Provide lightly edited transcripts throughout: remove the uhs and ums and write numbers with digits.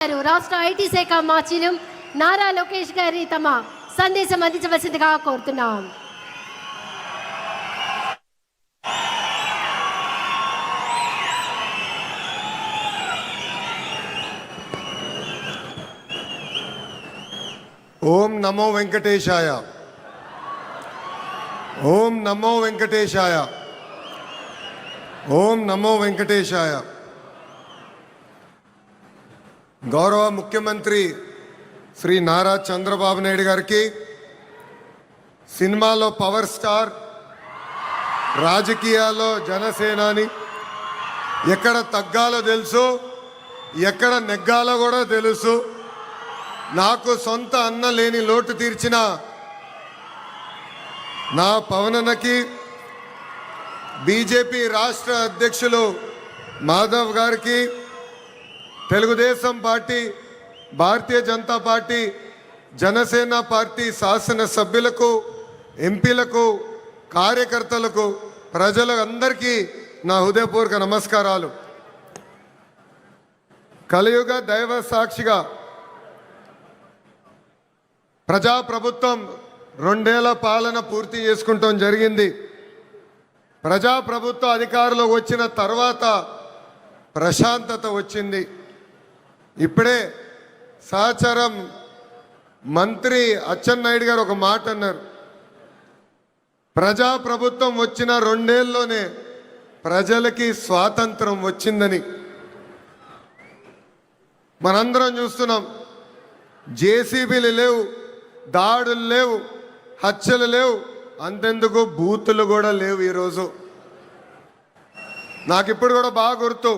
రాష్ట్ర ఐటీ శాఖ మాచిలం నారా లోకేష్ గారి తమ సందేశం అందించవలసిందిగా కోరుతున్నాం. ఓం నమో వెంకటేశాయ. ఓం నమో వెంకటేశాయ. ఓం నమో వెంకటేశాయ. గౌరవ ముఖ్యమంత్రి శ్రీ నారా చంద్రబాబు నాయుడు గారికి, సినిమాలో పవర్ స్టార్, రాజకీయాల్లో జనసేనాని, ఎక్కడ తగ్గాలో తెలుసు, ఎక్కడ నెగ్గాలో కూడా తెలుసు. నాకు సొంత అన్న లేని లోటు తీర్చిన నా పవనన్నకి, బీజేపీ రాష్ట్ర అధ్యక్షులు మాధవ్ గారికి, తెలుగుదేశం పార్టీ, భారతీయ జనతా పార్టీ, జనసేన పార్టీ శాసనసభ్యులకు, ఎంపీలకు, కార్యకర్తలకు, ప్రజలందరికీ నా హృదయపూర్వక నమస్కారాలు. కలియుగ దైవ సాక్షిగా ప్రజాప్రభుత్వం 2 ఏళ్ల పాలన పూర్తి చేసుకుంటాం జరిగింది. ప్రజాప్రభుత్వ అధికారులు వచ్చిన తర్వాత ప్రశాంతత వచ్చింది. ఇప్పుడే సహచరం మంత్రి అచ్చెన్నాయుడు గారు ఒక మాట అన్నారు. ప్రజాప్రభుత్వం వచ్చిన 2 ఏళ్ళలోనే ప్రజలకి స్వాతంత్రం వచ్చిందని. మనందరం చూస్తున్నాం. జేసీబీలు లేవు, దాడులు లేవు, హత్యలు లేవు, అంతెందుకు బూతులు కూడా లేవు. ఈరోజు నాకు ఇప్పుడు కూడా బాగా గుర్తు,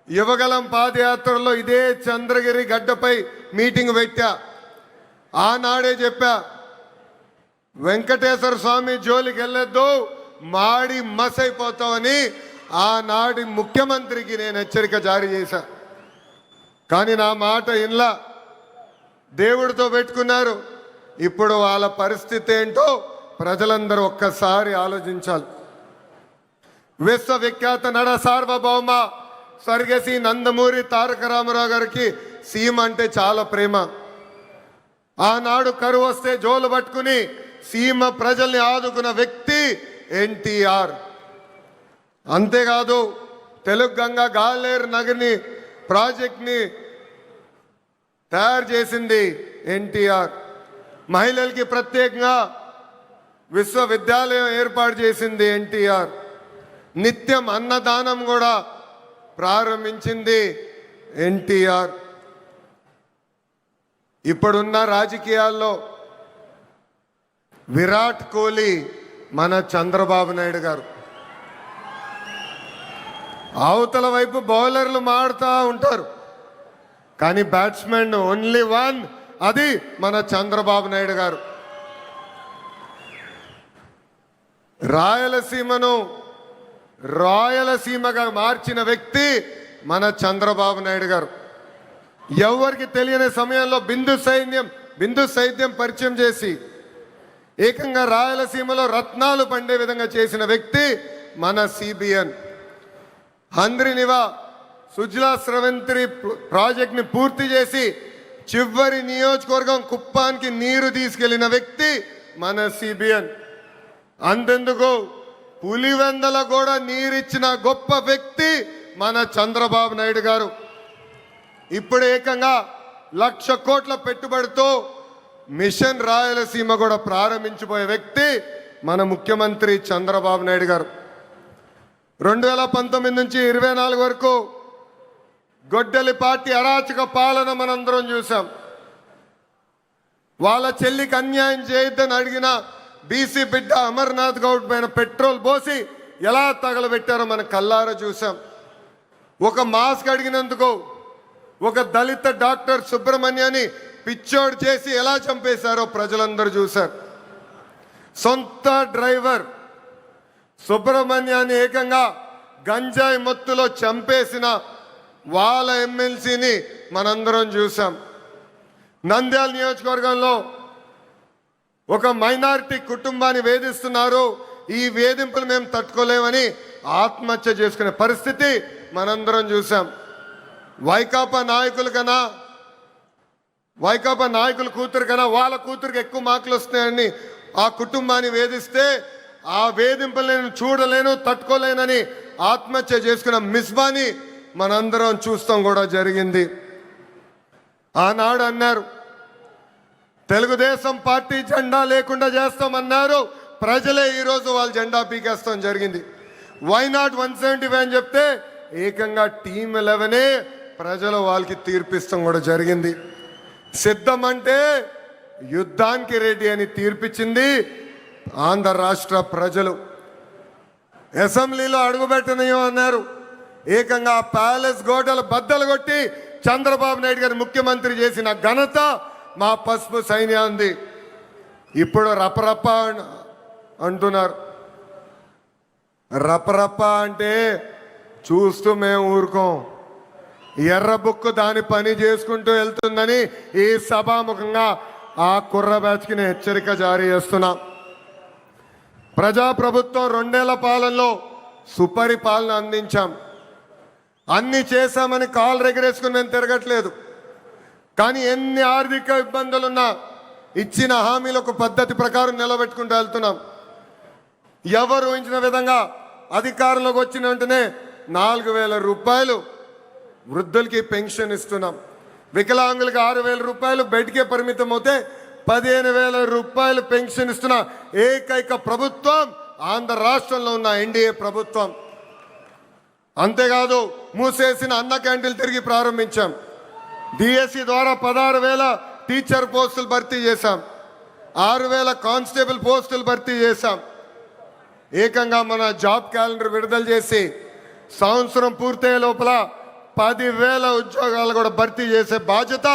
యువగలం పాదయాత్రలో ఇదే చంద్రగిరి గడ్డపై మీటింగ్ పెట్టా. ఆనాడే చెప్పా, వెంకటేశ్వర స్వామి జోలికి వెళ్ళొద్దు, మాడి మసైపోతామని ఆనాడి ముఖ్యమంత్రికి నేను హెచ్చరిక జారీ చేశా. కానీ నా మాట ఇన్లా, దేవుడితో పెట్టుకున్నారు. ఇప్పుడు వాళ్ళ పరిస్థితి ఏంటో ప్రజలందరూ ఒక్కసారి ఆలోచించాలి. విశ్వవిఖ్యాత నడ సార్వభౌమ స్వర్గశ్రీ నందమూరి తారక రామారావు గారికి సీఎం అంటే చాలా ప్రేమ. ఆనాడు కరువు వస్తే జోలు పట్టుకుని సీమ ప్రజల్ని ఆదుకున్న వ్యక్తి ఎన్టీఆర్. అంతేకాదు, తెలుగు గంగా గాలేరు నగర్ని ప్రాజెక్ట్ని తయారు చేసింది ఎన్టీఆర్. మహిళలకి ప్రత్యేకంగా విశ్వవిద్యాలయం ఏర్పాటు చేసింది ఎన్టీఆర్. నిత్యం అన్నదానం కూడా ప్రారంభించింది ఎన్టీఆర్. ఇప్పుడున్న రాజకీయాల్లో విరాట్ కోహ్లీ మన చంద్రబాబు నాయుడు గారు. అవతల వైపు బౌలర్లు మాడుతూ ఉంటారు, కానీ బ్యాట్స్మెన్ ఓన్లీ వన్, అది మన చంద్రబాబు నాయుడు గారు. రాయలసీమను రాయలసీమగా మార్చిన వ్యక్తి మన చంద్రబాబు నాయుడు గారు. ఎవరికి తెలియని సమయంలో బిందు సైద్యం పరిచయం చేసి ఏకంగా రాయలసీమలో రత్నాలు పండే విధంగా చేసిన వ్యక్తి మన సిబిఎన్. హంద్రినివా సుజలా స్రవంతి ప్రాజెక్ట్ని పూర్తి చేసి చివరి నియోజకవర్గం కుప్పానికి నీరు తీసుకెళ్లిన వ్యక్తి మన సిబిఎన్. అంతెందుకు, పులివెందల కూడా నీరిచ్చిన గొప్ప వ్యక్తి మన చంద్రబాబు నాయుడు గారు. ఇప్పుడు ఏకంగా 1,00,000 కోట్ల పెట్టుబడితో మిషన్ రాయలసీమ కూడా ప్రారంభించబోయే వ్యక్తి మన ముఖ్యమంత్రి చంద్రబాబు నాయుడు గారు. 2019 నుంచి 24 వరకు గొడ్డలి పార్టీ అరాచక పాలన మనందరం చూసాం. వాళ్ళ చెల్లికి అన్యాయం చేయొద్దని అడిగిన బీసీ బిడ్డ అమర్నాథ్ గౌడ్ పైన పెట్రోల్ పోసి ఎలా తగలబెట్టారో మన కల్లారా చూసాం. ఒక మాస్క్ అడిగినందుకు ఒక దళిత డాక్టర్ సుబ్రహ్మణ్యాన్ని పిచ్చోడు చేసి ఎలా చంపేశారో ప్రజలందరూ చూశారు. సొంత డ్రైవర్ సుబ్రహ్మణ్యాన్ని ఏకంగా గంజాయి మత్తులో చంపేసిన వాళ్ళ ఎమ్మెల్సీని మనందరం చూసాం. నంద్యాల నియోజకవర్గంలో ఒక మైనారిటీ కుటుంబాన్ని వేధిస్తున్నారు, ఈ వేధింపులు మేము తట్టుకోలేమని ఆత్మహత్య చేసుకునే పరిస్థితి మనందరం చూసాం. వైకాపా నాయకుల కన్నా వైకాపా నాయకుల కూతురు కన్నా వాళ్ళ కూతురికి ఎక్కువ మార్కులు వస్తాయని ఆ కుటుంబాన్ని వేధిస్తే ఆ వేధింపులు నేను చూడలేను తట్టుకోలేనని ఆత్మహత్య చేసుకున్న మిస్బాని మనందరం చూస్తాం కూడా జరిగింది. ఆనాడు అన్నారు తెలుగుదేశం పార్టీ జెండా లేకుండా చేస్తామన్నారు, ప్రజలే ఈరోజు వాళ్ళ జెండా పీకేస్తాం జరిగింది. వై నాట్ 175 అని చెప్తే ఏకంగా టీమ్ 11 ప్రజలు వాళ్ళకి తీర్పిస్తాం కూడా జరిగింది. సిద్ధం అంటే యుద్ధానికి రెడీ అని తీర్పిచ్చింది ఆంధ్ర రాష్ట్ర ప్రజలు. అసెంబ్లీలో అడుగుపెట్టనీయం అన్నారు, ఏకంగా ప్యాలెస్ గోడలు బద్దలు కొట్టి చంద్రబాబు నాయుడు గారు ముఖ్యమంత్రి చేసిన ఘనత మా పసుపు సైన్యాంది. ఇప్పుడు రపరప అంటున్నారు. రపరప అంటే చూస్తూ మేము ఊరుకోం. ఎర్ర బుక్కు దాని పని చేసుకుంటూ వెళ్తుందని ఈ సభాముఖంగా ఆ కుర్ర బ్యాచ్కి నేను హెచ్చరిక జారీ చేస్తున్నా. ప్రజాప్రభుత్వం 2 ఏళ్ల పాలనలో సుపరిపాలన అందించాం. అన్ని చేశామని కాలు రెగరేసుకుని మేము తిరగట్లేదు. కానీ ఎన్ని ఆర్థిక ఇబ్బందులున్నా ఇచ్చిన హామీలు ఒక పద్ధతి ప్రకారం నిలబెట్టుకుంటూ వెళ్తున్నాం. ఎవరు ఊహించిన విధంగా అధికారంలోకి వచ్చిన వెంటనే 4,000 రూపాయలు వృద్ధులకి పెన్షన్ ఇస్తున్నాం. వికలాంగులకి 6,000 రూపాయలు బయటికే పరిమితం అవుతే 15,000 రూపాయలు పెన్షన్ ఇస్తున్న ఏకైక ప్రభుత్వం ఆంధ్ర రాష్ట్రంలో ఉన్న ఎన్డీఏ ప్రభుత్వం. అంతేకాదు మూసేసిన అన్న క్యాంటీన్లు తిరిగి ప్రారంభించాం. డిఎస్సి ద్వారా 16,000 టీచర్ పోస్టులు భర్తీ చేశాం. 6,000 కానిస్టేబుల్ పోస్టులు భర్తీ చేశాం. ఏకంగా మన జాబ్ క్యాలెండర్ విడుదల చేసి సంవత్సరం పూర్తయ్యే లోపల 10,000 ఉద్యోగాలు కూడా భర్తీ చేసే బాధ్యత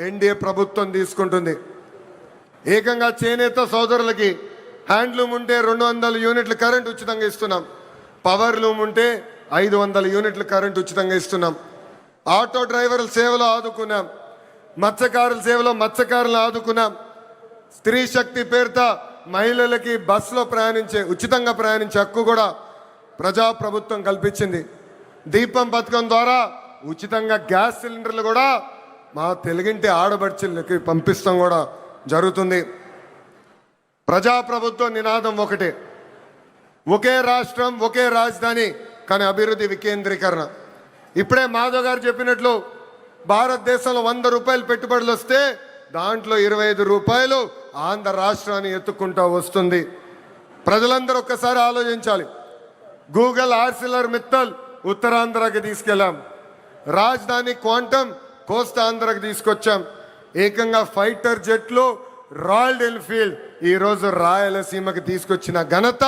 ఎన్డీఏ ప్రభుత్వం తీసుకుంటుంది. ఏకంగా చేనేత సోదరులకి హ్యాండ్లూమ్ ఉంటే 200 యూనిట్లు కరెంట్ ఉచితంగా ఇస్తున్నాం. పవర్ లూమ్ ఉంటే 500 యూనిట్లు కరెంట్ ఉచితంగా ఇస్తున్నాం. ఆటో డ్రైవర్ల సేవలో ఆదుకున్నాం. మత్స్యకారుల సేవలో మత్స్యకారులను ఆదుకున్నాం. స్త్రీ శక్తి పేరుతో మహిళలకి బస్సులో ఉచితంగా ప్రయాణించే హక్కు కూడా ప్రజాప్రభుత్వం కల్పించింది. దీపం పథకం ద్వారా ఉచితంగా గ్యాస్ సిలిండర్లు కూడా మా తెలుగింటి ఆడబడుచులకి పంపిస్తాం కూడా జరుగుతుంది. ప్రజాప్రభుత్వం నినాదం ఒకటే, ఒకే రాష్ట్రం ఒకే రాజధాని కానీ అభివృద్ధి వికేంద్రీకరణ. ఇప్పుడే మాధవ్ గారు చెప్పినట్లు భారతదేశంలో 100 రూపాయలు పెట్టుబడులు వస్తే దాంట్లో 25 రూపాయలు ఆంధ్ర రాష్ట్రాన్ని ఎత్తుకుంటూ వస్తుంది. ప్రజలందరూ ఒక్కసారి ఆలోచించాలి. గూగుల్ ఆర్సిలర్ మిత్తల్ ఉత్తరాంధ్రకి తీసుకెళ్ళాం. రాజధాని క్వాంటమ్ కోస్తాంధ్రకి తీసుకొచ్చాం. ఏకంగా ఫైటర్ జెట్లు రాయల్ ఎన్ఫీల్డ్ ఈరోజు రాయలసీమకి తీసుకొచ్చిన ఘనత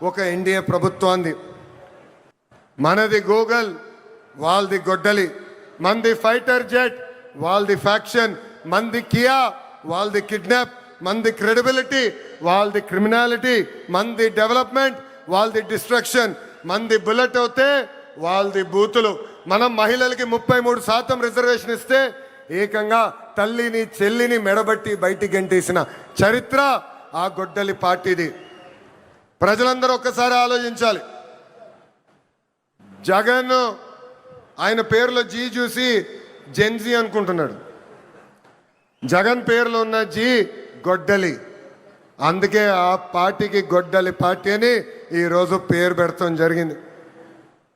ఒక ఎన్డీఏ ప్రభుత్వాన్ని. మనది గూగుల్, వాళ్ళది గొడ్డలి. మంది ఫైటర్ జెట్, వాళ్ళది ఫ్యాక్షన్. మంది కియా, వాళ్ళది కిడ్నాప్. మంది క్రెడిబిలిటీ, వాళ్ళది క్రిమినాలిటీ. మంది డెవలప్మెంట్, వాళ్ళది డిస్ట్రక్షన్. మంది బుల్లెట్ అవుతే వాళ్ళది బూతులు. మనం మహిళలకి 33% రిజర్వేషన్ ఇస్తే ఏకంగా తల్లిని చెల్లిని మెడబట్టి బయటికి గంటేసిన చరిత్ర ఆ గొడ్డలి పార్టీది. ప్రజలందరూ ఒక్కసారి ఆలోచించాలి. జగన్ ఆయన పేరులో జీ చూసి జెన్జీ అనుకుంటున్నాడు. జగన్ పేరులో ఉన్న జీ గొడ్డలి. అందుకే ఆ పార్టీకి గొడ్డలి పార్టీ అని ఈరోజు పేరు పెడతాం జరిగింది.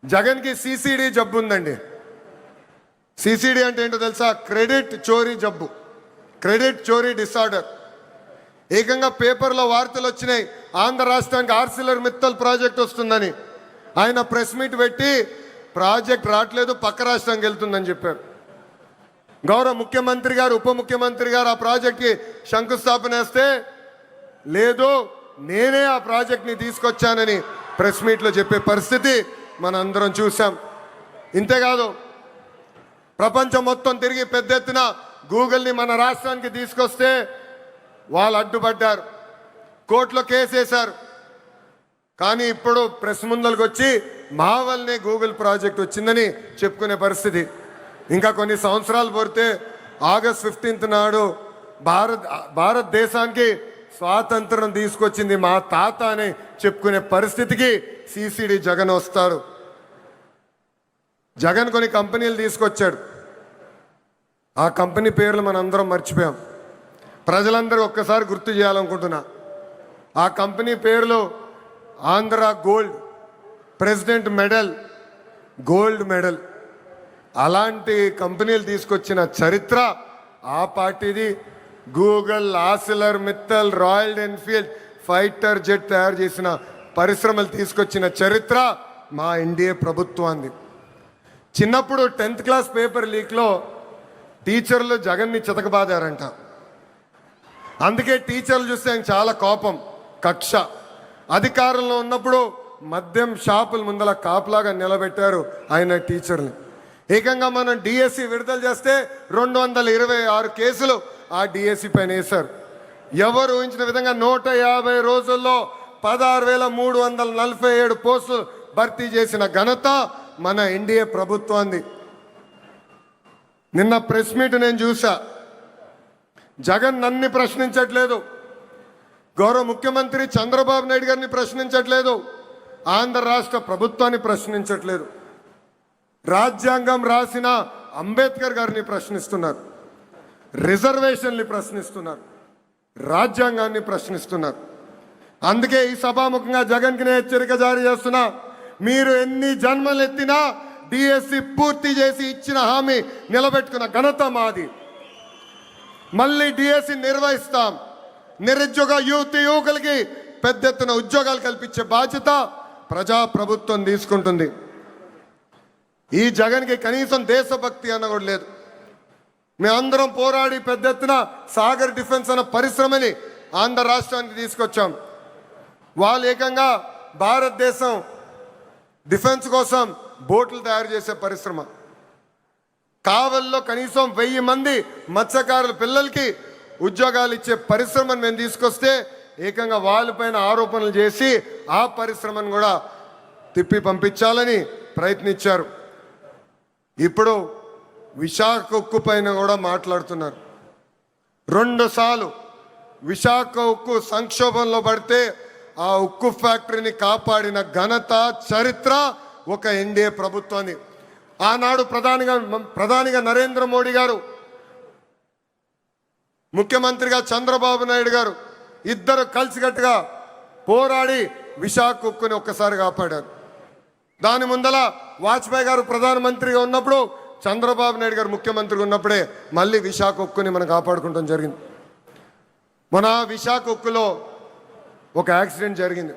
జగన్కి సిసిడి జబ్బు ఉందండి. సిసిడి అంటే ఏంటో తెలుసా? క్రెడిట్ చోరీ జబ్బు, క్రెడిట్ చోరీ డిసార్డర్. ఏకంగా పేపర్లో వార్తలు వచ్చినాయి, ఆంధ్ర రాష్ట్రానికి ఆర్సిలర్ మిత్తల్ ప్రాజెక్ట్ వస్తుందని. ఆయన ప్రెస్ మీట్ పెట్టి ప్రాజెక్ట్ రావట్లేదు, పక్క రాష్ట్రానికి వెళ్తుందని చెప్పారు. గౌరవ ముఖ్యమంత్రి గారు, ఉప ముఖ్యమంత్రి గారు ఆ ప్రాజెక్ట్కి శంకుస్థాపన వేస్తే లేదు నేనే ఆ ప్రాజెక్ట్ని తీసుకొచ్చానని ప్రెస్ మీట్లో చెప్పే పరిస్థితి మనందరం చూసాం. ఇంతేకాదు ప్రపంచం మొత్తం తిరిగి పెద్ద ఎత్తున గూగుల్ని మన రాష్ట్రానికి తీసుకొస్తే వాళ్ళు అడ్డుపడ్డారు, కోర్టులో కేసేశారు. కానీ ఇప్పుడు ప్రెస్ ముందలకు వచ్చి మా వల్లనే గూగుల్ ప్రాజెక్ట్ వచ్చిందని చెప్పుకునే పరిస్థితి. ఇంకా కొన్ని సంవత్సరాలు పోతే ఆగస్ట్ 15 నాడు భారతదేశానికి స్వాతంత్రం తీసుకొచ్చింది మా తాత అని చెప్పుకునే పరిస్థితికి సిసిడి జగన్ వస్తారు. జగన్ కొన్ని కంపెనీలు తీసుకొచ్చాడు. ఆ కంపెనీ పేర్లు మనందరం మర్చిపోయాం. ప్రజలందరూ ఒక్కసారి గుర్తు చేయాలనుకుంటున్నా. ఆ కంపెనీ పేర్లు Andhra gold, president medal, gold medal. అలాంటి కంపెనీలు తీసుకొచ్చిన చరిత్ర ఆ పార్టీది. Google, ఆసిలర్ Mittal, royal Enfield fighter jet తయారు చేసిన పరిశ్రమలు తీసుకొచ్చిన చరిత్ర మా ఎన్డీఏ ప్రభుత్వాన్ని. చిన్నప్పుడు 10th క్లాస్ పేపర్ లీక్లో టీచర్లు జగన్ని చితకబాదారంట. అందుకే టీచర్లు చూస్తే ఆయన చాలా కోపం, కక్ష. అధికారంలో ఉన్నప్పుడు మద్యం షాపుల ముందల కాపులాగా నిలబెట్టారు ఆయన టీచర్ని. ఏకంగా మనం డిఎస్సి విడుదల చేస్తే 226 కేసులు ఆ డిఎస్సి పైన వేశారు. ఎవరు ఊహించిన విధంగా 150 రోజుల్లో 16,347 పోస్టులు భర్తీ చేసిన ఘనత మన ఎన్డీఏ ప్రభుత్వాన్ని. నిన్న ప్రెస్ మీట్ నేను చూసా. జగన్ నన్ను ప్రశ్నించట్లేదు, గౌరవ ముఖ్యమంత్రి చంద్రబాబు నాయుడు గారిని ప్రశ్నించట్లేదు, ఆంధ్ర రాష్ట్ర ప్రభుత్వాన్ని ప్రశ్నించట్లేదు. రాజ్యాంగం రాసిన అంబేద్కర్ గారిని ప్రశ్నిస్తున్నారు, రిజర్వేషన్ని ప్రశ్నిస్తున్నారు, రాజ్యాంగాన్ని ప్రశ్నిస్తున్నారు. అందుకే ఈ సభాముఖంగా జగన్కి నేను హెచ్చరిక జారీ చేస్తున్నా. మీరు ఎన్ని జన్మలు ఎత్తినా డిఎస్సి పూర్తి చేసి ఇచ్చిన హామీ నిలబెట్టుకున్న ఘనత మాది. మళ్ళీ డిఎస్సి నిర్వహిస్తాం. నిరుద్యోగ యువకులకి పెద్ద ఎత్తున ఉద్యోగాలు కల్పించే బాధ్యత ప్రజాప్రభుత్వం తీసుకుంటుంది. ఈ జగన్కి కనీసం దేశభక్తి అన్న కూడా లేదు. మేమందరం పోరాడి పెద్ద ఎత్తున సాగర్ డిఫెన్స్ అన్న పరిశ్రమని ఆంధ్ర రాష్ట్రానికి తీసుకొచ్చాం. వాళ్ళు ఏకంగా భారతదేశం డిఫెన్స్ కోసం బోట్లు తయారు చేసే పరిశ్రమ. కావల్లో కనీసం 1000 మంది మత్స్యకారుల పిల్లలకి ఉద్యోగాలు ఇచ్చే పరిశ్రమను మేము తీసుకొస్తే ఏకంగా వాళ్ళపైన ఆరోపణలు చేసి ఆ పరిశ్రమను కూడా తిప్పి పంపించాలని ప్రయత్నించారు. ఇప్పుడు విశాఖ ఉక్కు పైన కూడా మాట్లాడుతున్నారు. 2 సార్లు విశాఖ ఉక్కు సంక్షోభంలో పడితే ఆ ఉక్కు ఫ్యాక్టరీని కాపాడిన ఘనత, చరిత్ర ఒక ఎన్డీఏ ప్రభుత్వాన్ని. ఆనాడు ప్రధానిగా నరేంద్ర మోడీ గారు, ముఖ్యమంత్రిగా చంద్రబాబు నాయుడు గారు ఇద్దరు కలిసికట్టుగా పోరాడి విశాఖ ఉక్కుని ఒక్కసారి కాపాడారు. దాని ముందల వాజ్పేయి గారు ప్రధానమంత్రిగా ఉన్నప్పుడు, చంద్రబాబు నాయుడు గారు ముఖ్యమంత్రిగా ఉన్నప్పుడే మళ్ళీ విశాఖ ఉక్కుని మనం కాపాడుకుంటాం జరిగింది. మన విశాఖ ఉక్కులో ఒక యాక్సిడెంట్ జరిగింది.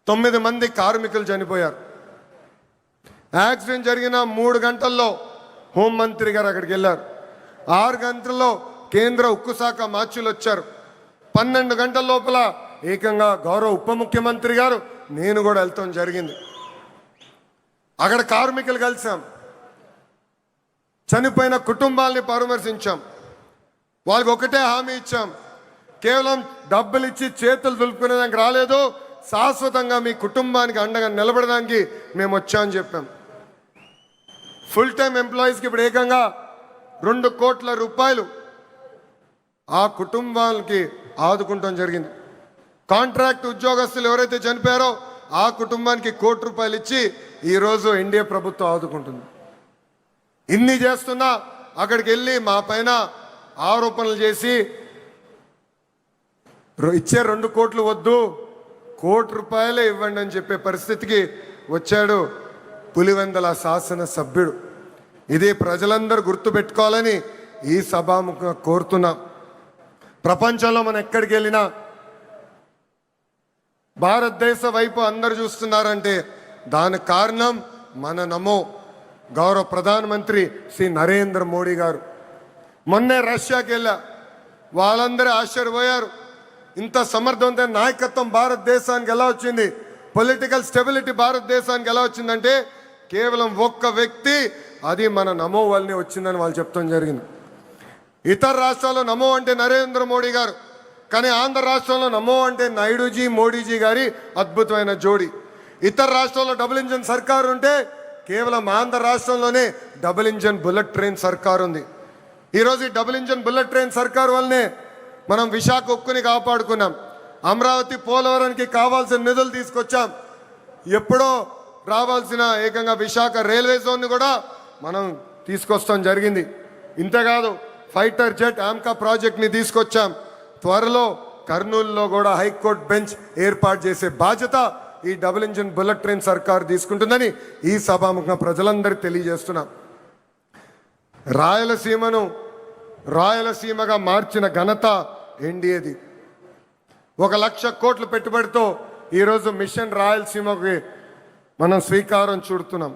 9 మంది కార్మికులు చనిపోయారు. యాక్సిడెంట్ జరిగిన 3 గంటల్లో హోంమంత్రి గారు అక్కడికి వెళ్ళారు. 6 గంటల్లో కేంద్ర ఉక్కు శాఖ మార్చులు వచ్చారు. 12 గంటల లోపల ఏకంగా గౌరవ ఉప ముఖ్యమంత్రి గారు, నేను కూడా వెళ్తాం జరిగింది. అక్కడ కార్మికులు కలిసాం, చనిపోయిన కుటుంబాల్ని పరామర్శించాం. వాళ్ళకి ఒకటే హామీ ఇచ్చాం, కేవలం డబ్బులు ఇచ్చి చేతులు దులుపుకునేదానికి రాలేదు, శాశ్వతంగా మీ కుటుంబానికి అండగా నిలబడడానికి మేము వచ్చామని చెప్పాం. ఫుల్ టైం ఎంప్లాయీస్కి ఇప్పుడు ఏకంగా 2 కోట్ల రూపాయలు ఆ కుటుంబాలకి ఆదుకుంటాం జరిగింది. కాంట్రాక్ట్ ఉద్యోగస్తులు ఎవరైతే చనిపోయారో ఆ కుటుంబానికి 1 కోటి రూపాయలు ఇచ్చి ఈరోజు ఎన్డీఏ ప్రభుత్వం ఆదుకుంటుంది. ఇన్ని చేస్తున్నా అక్కడికి వెళ్ళి మా పైన ఆరోపణలు చేసి ఇచ్చే 2 కోట్లు వద్దు, 1 కోటి రూపాయలే ఇవ్వండి అని చెప్పే పరిస్థితికి వచ్చాడు పులివెందల శాసన సభ్యుడు. ఇది ప్రజలందరూ గుర్తుపెట్టుకోవాలని ఈ సభాముఖంగా కోరుతున్నాం. ప్రపంచంలో మనం ఎక్కడికి వెళ్ళినా భారతదేశ వైపు అందరు చూస్తున్నారంటే దానికి కారణం మన నమో గౌరవ ప్రధానమంత్రి శ్రీ నరేంద్ర మోడీ గారు. మొన్నే రష్యాకి వెళ్ళా, వాళ్ళందరూ ఆశ్చర్యపోయారు. ఇంత సమర్థవంతమైన నాయకత్వం భారతదేశానికి ఎలా వచ్చింది, పొలిటికల్ స్టెబిలిటీ భారతదేశానికి ఎలా వచ్చిందంటే కేవలం ఒక్క వ్యక్తి, అది మన నమో వల్లనే వచ్చిందని వాళ్ళు చెప్తాం జరిగింది. ఇతర రాష్ట్రాల్లో నమో అంటే నరేంద్ర మోడీ గారు, కానీ ఆంధ్ర రాష్ట్రంలో నమో అంటే నాయుడుజీ మోడీజీ గారి అద్భుతమైన జోడి. ఇతర రాష్ట్రాల్లో డబుల్ ఇంజన్ సర్కారు ఉంటే కేవలం ఆంధ్ర రాష్ట్రంలోనే డబుల్ ఇంజన్ బుల్లెట్ ట్రైన్ సర్కారు ఉంది. ఈరోజు ఈ డబుల్ ఇంజన్ బుల్లెట్ ట్రైన్ సర్కారు వల్లనే మనం విశాఖ ఉక్కుని కాపాడుకున్నాం. అమరావతి పోలవరానికి కావాల్సిన నిధులు తీసుకొచ్చాం. ఎప్పుడో రావాల్సిన ఏకంగా విశాఖ రైల్వే జోన్ కూడా మనం తీసుకొస్తాం జరిగింది. ఇంతేకాదు ఫైటర్ జెట్ ఆమ్కా ప్రాజెక్ట్ని తీసుకొచ్చాం. త్వరలో కర్నూలులో కూడా హైకోర్టు బెంచ్ ఏర్పాటు చేసే బాధ్యత ఈ డబుల్ ఇంజిన్ బుల్లెట్ ట్రైన్ సర్కార్ తీసుకుంటుందని ఈ సభాముఖంగా ప్రజలందరికీ తెలియజేస్తున్నాం. రాయలసీమగా మార్చిన ఘనత ఎన్డీఏది. 1,00,000 కోట్ల పెట్టుబడితో ఈరోజు మిషన్ రాయలసీమకి మనం శ్రీకారం చుడుతున్నాం.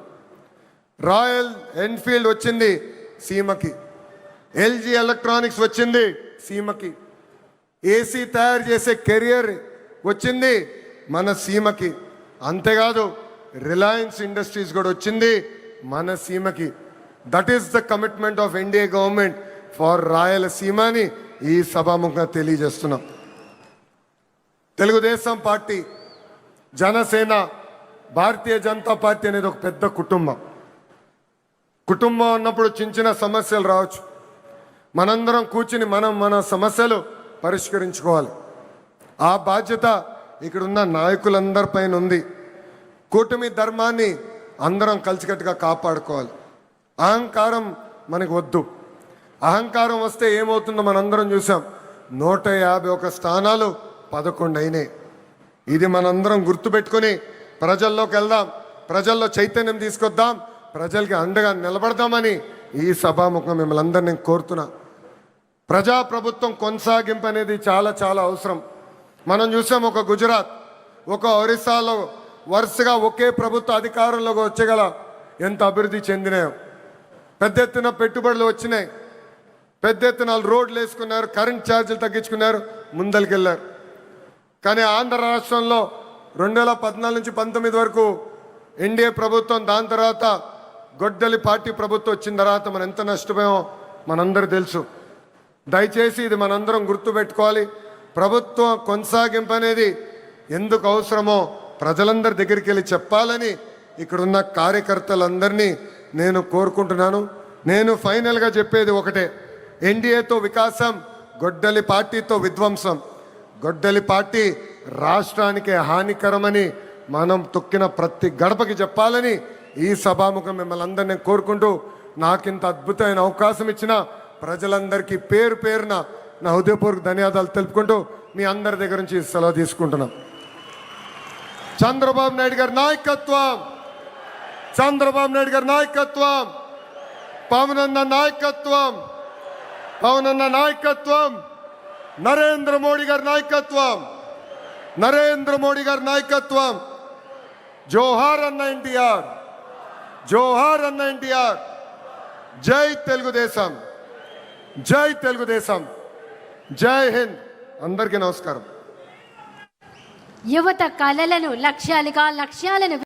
రాయల్ ఎన్ఫీల్డ్ వచ్చింది సీమకి, ఎల్జీ ఎలక్ట్రానిక్స్ వచ్చింది సీమకి, ఏసీ తయారు చేసే కెరియర్ వచ్చింది మన సీమకి. అంతేకాదు రిలయన్స్ ఇండస్ట్రీస్ కూడా వచ్చింది మన సీమకి. That is the commitment of NDA government for Rayalaseema అని ఈ సభాముఖంగా తెలియజేస్తున్నాం. తెలుగుదేశం పార్టీ, జనసేన, భారతీయ జనతా పార్టీ అనేది ఒక పెద్ద కుటుంబం. కుటుంబం అన్నప్పుడు చిన్న సమస్యలు రావచ్చు. మనందరం కూర్చుని మన సమస్యలు పరిష్కరించుకోవాలి. ఆ బాధ్యత ఇక్కడున్న నాయకులందరిపైన ఉంది. కూటమి ధర్మాన్ని అందరం కలిసికట్టుగా కాపాడుకోవాలి. అహంకారం మనకు వద్దు. అహంకారం వస్తే ఏమవుతుందో మనందరం చూసాం. 151 స్థానాలు 11 అయినాయి. ఇది మనందరం గుర్తుపెట్టుకొని ప్రజల్లోకి వెళ్దాం, ప్రజల్లో చైతన్యం తీసుకొద్దాం, ప్రజలకి అండగా నిలబడదామని ఈ సభాముఖం మిమ్మల్ని అందరినీ నేను కోరుతున్నా. ప్రజాప్రభుత్వం కొనసాగింపు అనేది చాలా చాలా అవసరం. మనం చూసాం ఒక గుజరాత్, ఒక ఒరిస్సాలో వరుసగా ఒకే ప్రభుత్వ అధికారంలోకి వచ్చగల ఎంత అభివృద్ధి చెందినాయో. పెద్ద ఎత్తున పెట్టుబడులు వచ్చినాయి, పెద్ద ఎత్తున రోడ్లు వేసుకున్నారు, కరెంట్ ఛార్జీలు తగ్గించుకున్నారు, ముందరికెళ్ళారు. కానీ ఆంధ్ర రాష్ట్రంలో 2014 నుంచి 19 వరకు ఎన్డీఏ ప్రభుత్వం, దాని తర్వాత గొడ్డలి పార్టీ ప్రభుత్వం వచ్చిన తర్వాత మనం ఎంత నష్టపోయామో మనందరూ తెలుసు. దయచేసి ఇది మనందరం గుర్తుపెట్టుకోవాలి. ప్రభుత్వం కొనసాగింపు అనేది ఎందుకు అవసరమో ప్రజలందరి దగ్గరికి వెళ్ళి చెప్పాలని ఇక్కడున్న కార్యకర్తలందరినీ నేను కోరుకుంటున్నాను. నేను ఫైనల్గా చెప్పేది ఒకటే, ఎన్డీఏతో వికాసం, గొడ్డలి పార్టీతో విధ్వంసం. గొడ్డలి పార్టీ రాష్ట్రానికి హానికరమని మనం తొక్కిన ప్రతి గడపకి చెప్పాలని ఈ సభాముఖం మిమ్మల్ని అందరినీ కోరుకుంటూ, నాకింత అద్భుతమైన అవకాశం ఇచ్చిన ప్రజలందరికీ పేరు పేరున నా హృదయపూర్వక ధన్యవాదాలు తెలుపుకుంటూ మీ అందరి దగ్గర నుంచి సెలవు తీసుకుంటున్నాం. చంద్రబాబు నాయుడు గారి నాయకత్వం, చంద్రబాబు నాయుడు గారి నాయకత్వం, పవన్ అన్న నాయకత్వం, పవన్ అన్న నాయకత్వం, నరేంద్ర మోడీ గారి నాయకత్వం, నరేంద్ర మోడీ గారి నాయకత్వం. జోహార్ అన్న ఎన్టీఆర్, జోహార్ అన్న ఎన్టీఆర్. జై తెలుగుదేశం, జై తెలుగుదేశం, జై హింద్. అందరికీ నమస్కారం. యువత కలలను లక్ష్యాలుగా, లక్ష్యాలను